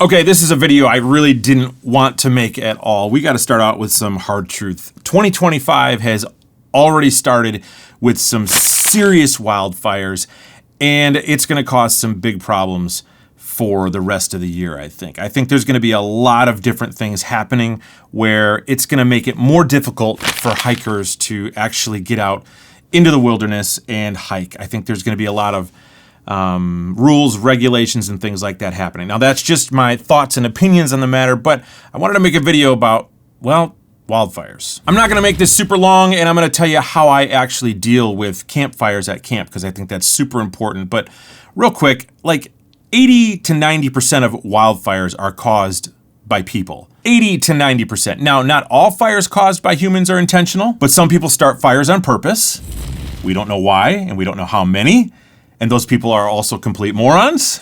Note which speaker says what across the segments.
Speaker 1: Okay, this is a video I really didn't want to make at all. We got to start out with some hard truth. 2025 has already started with some serious wildfires, and it's going to cause some big problems for the rest of the year, I think. I think there's going to be a lot of different things happening where it's going to make it more difficult for hikers to actually get out into the wilderness and hike. I think there's going to be a lot of rules, regulations, and things like that happening. Now, that's just my thoughts and opinions on the matter, but I wanted to make a video about, well, wildfires. I'm not going to make this super long, and I'm going to tell you how I actually deal with campfires at camp, because I think that's super important. But real quick, like 80 to 90% of wildfires are caused by people. 80 to 90%. Now, not all fires caused by humans are intentional, but some people start fires on purpose. We don't know why, and we don't know how many. And those people are also complete morons.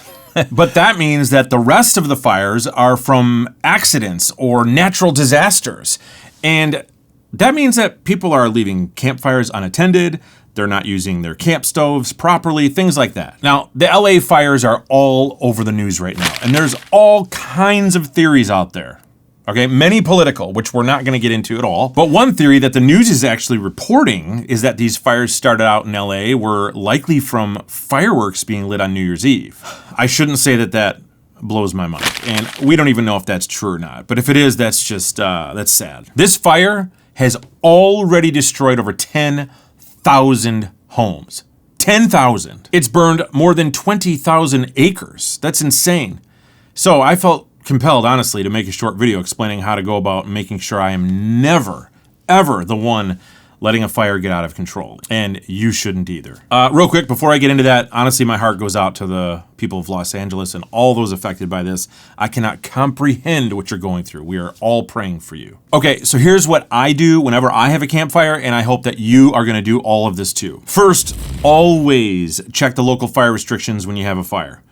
Speaker 1: But that means that the rest of the fires are from accidents or natural disasters. And that means that people are leaving campfires unattended, they're not using their camp stoves properly, things like that. Now, the LA fires are all over the news right now, and there's all kinds of theories out there. Okay, many political, which we're not going to get into at all. But one theory that the news is actually reporting is that these fires started out in LA were likely from fireworks being lit on New Year's Eve. I shouldn't say that that blows my mind, and we don't even know if that's true or not. But if it is, that's just, that's sad. This fire has already destroyed over 10,000 homes. 10,000. It's burned more than 20,000 acres. That's insane. So I felt compelled, honestly, to make a short video explaining how to go about making sure I am never, ever the one letting a fire get out of control. And you shouldn't either. Real quick, before I get into that, honestly, my heart goes out to the people of Los Angeles and all those affected by this. I cannot comprehend what you're going through. We are all praying for you. Okay, so here's what I do whenever I have a campfire, and I hope that you are gonna do all of this too. First, always check the local fire restrictions when you have a fire.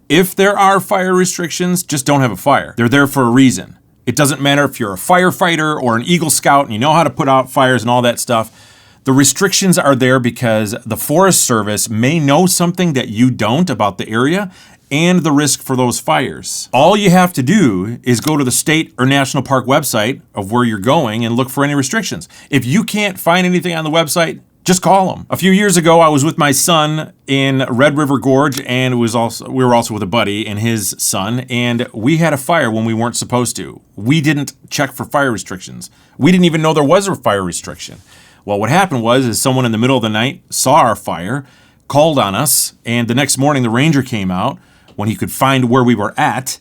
Speaker 1: If there are fire restrictions, just don't have a fire. They're there for a reason. It doesn't matter if you're a firefighter or an Eagle Scout and you know how to put out fires and all that stuff. The restrictions are there because the Forest Service may know something that you don't about the area and the risk for those fires. All you have to do is go to the state or national park website of where you're going and look for any restrictions. If you can't find anything on the website, just call them. A few years ago, I was with my son in Red River Gorge, and we were also with a buddy and his son, and we had a fire when we weren't supposed to. We didn't check for fire restrictions. We didn't even know there was a fire restriction. Well, what happened was someone in the middle of the night saw our fire, called on us, and the next morning the ranger came out when he could find where we were at,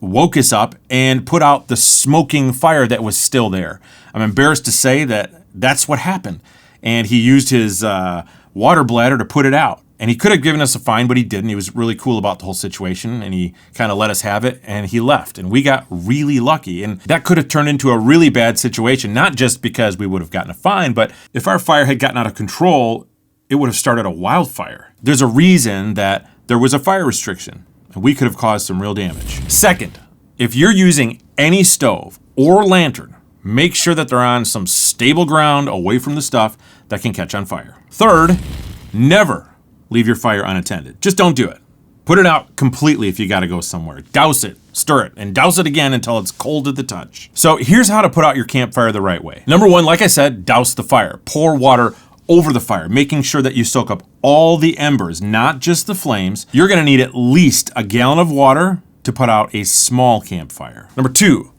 Speaker 1: woke us up, and put out the smoking fire that was still there. I'm embarrassed to say that that's what happened. And he used his water bladder to put it out. And he could have given us a fine, but he didn't. He was really cool about the whole situation, and he kind of let us have it, and he left. And we got really lucky. And that could have turned into a really bad situation, not just because we would have gotten a fine, but if our fire had gotten out of control, it would have started a wildfire. There's a reason that there was a fire restriction, and we could have caused some real damage. Second, if you're using any stove or lantern, make sure that they're on some stable ground away from the stuff that can catch on fire. Third, never leave your fire unattended. Just don't do it. Put it out completely if you gotta go somewhere. Douse it, stir it, and douse it again until it's cold to the touch. So here's how to put out your campfire the right way. Number one, like I said, douse the fire. Pour water over the fire, making sure that you soak up all the embers, not just the flames. You're gonna need at least a gallon of water to put out a small campfire. Number two,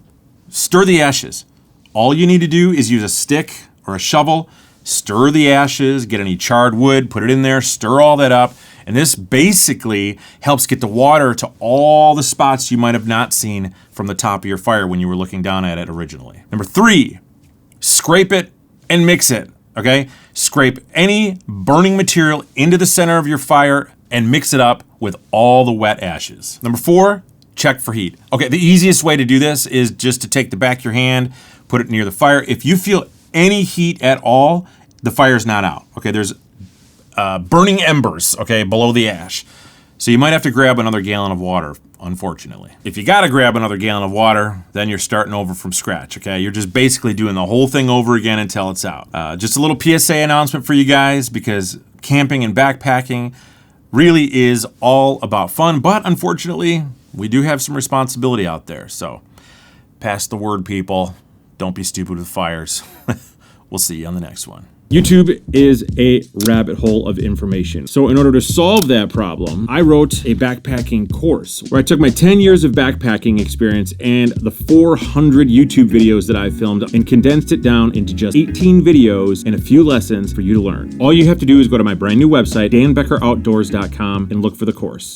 Speaker 1: stir the ashes. All you need to do is use a stick or a shovel, stir the ashes, get any charred wood, put it in there, stir all that up, and this basically helps get the water to all the spots you might have not seen from the top of your fire when you were looking down at it originally. Number three, scrape it and mix it, okay? Scrape any burning material into the center of your fire and mix it up with all the wet ashes. Number four, check for heat. Okay, the easiest way to do this is just to take the back of your hand, put it near the fire. If you feel any heat at all, the fire's not out. Okay, there's burning embers, okay, below the ash. So you might have to grab another gallon of water, unfortunately. If you gotta grab another gallon of water, then you're starting over from scratch, okay? You're just basically doing the whole thing over again until it's out. Just a little PSA announcement for you guys, because camping and backpacking really is all about fun, but unfortunately, we do have some responsibility out there. So pass the word, people. Don't be stupid with fires. We'll see you on the next one. YouTube is a rabbit hole of information. So in order to solve that problem, I wrote a backpacking course where I took my 10 years of backpacking experience and the 400 YouTube videos that I filmed and condensed it down into just 18 videos and a few lessons for you to learn. All you have to do is go to my brand new website, danbeckeroutdoors.com, and look for the course.